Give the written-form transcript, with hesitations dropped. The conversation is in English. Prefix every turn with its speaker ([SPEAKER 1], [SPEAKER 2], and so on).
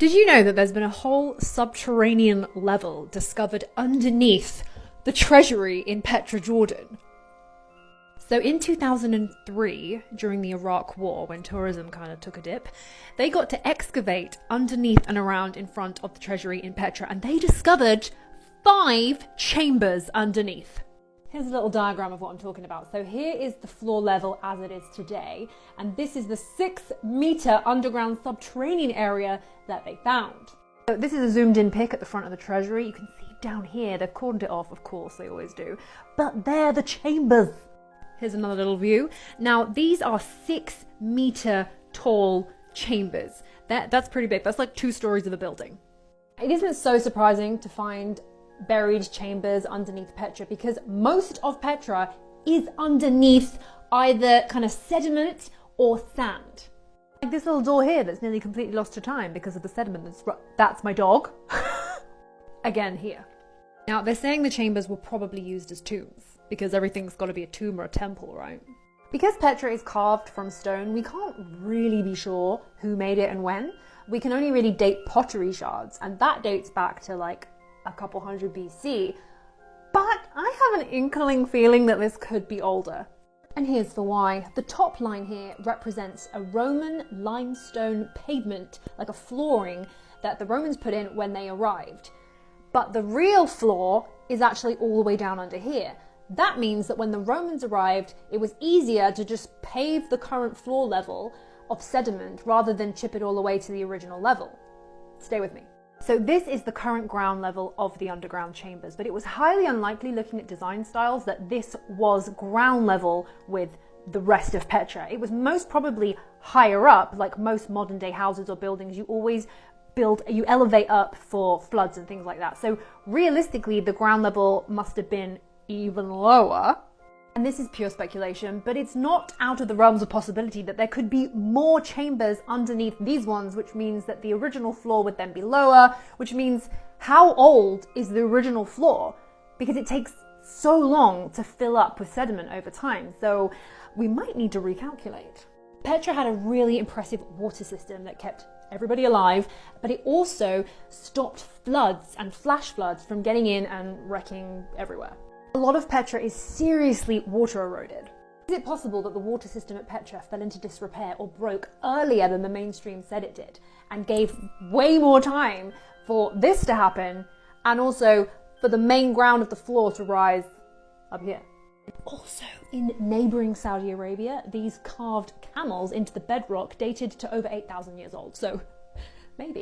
[SPEAKER 1] Did you know that there's been a whole subterranean level discovered underneath the treasury in Petra, Jordan? So in 2003, during the Iraq War, when tourism kind of took a dip, they got to excavate underneath and around in front of the treasury in Petra, and they discovered 5 chambers underneath. Here's a little diagram of what I'm talking about. So here is the floor level as it is today, and this is the 6-meter underground subterranean area that they found. So this is a zoomed in pic at the front of the treasury. You can see down here, they've cordoned it off, of course, they always do, but they're the chambers. Here's another little view. Now, these are 6-meter tall chambers. That's pretty big. That's like 2 stories of a building. It isn't so surprising to find buried chambers underneath Petra, because most of Petra is underneath either kind of sediment or sand. Like this little door here that's nearly completely lost to time because of the sediment. That's my dog. Again here. Now, they're saying the chambers were probably used as tombs, because everything's got to be a tomb or a temple, right? Because Petra is carved from stone, we can't really be sure who made it and when. We can only really date pottery shards, and that dates back to like a couple hundred BC. But I have an inkling feeling that this could be older. And here's the why. The top line here represents a Roman limestone pavement, like a flooring that the Romans put in when they arrived. But the real floor is actually all the way down under here. That means that when the Romans arrived, it was easier to just pave the current floor level of sediment rather than chip it all the way to the original level. Stay with me. So this is the current ground level of the underground chambers, but it was highly unlikely, looking at design styles, that this was ground level with the rest of Petra. It was most probably higher up, like most modern day houses or buildings. You elevate up for floods and things like that. So realistically, the ground level must have been even lower. And this is pure speculation, but it's not out of the realms of possibility that there could be more chambers underneath these ones, which means that the original floor would then be lower, which means how old is the original floor? Because it takes so long to fill up with sediment over time. So we might need to recalculate. Petra had a really impressive water system that kept everybody alive, but it also stopped floods and flash floods from getting in and wrecking everywhere. A lot of Petra is seriously water eroded. Is it possible that the water system at Petra fell into disrepair or broke earlier than the mainstream said it did, and gave way more time for this to happen, and also for the main ground of the floor to rise up here? Also, in neighbouring Saudi Arabia, these carved camels into the bedrock dated to over 8,000 years old, so maybe.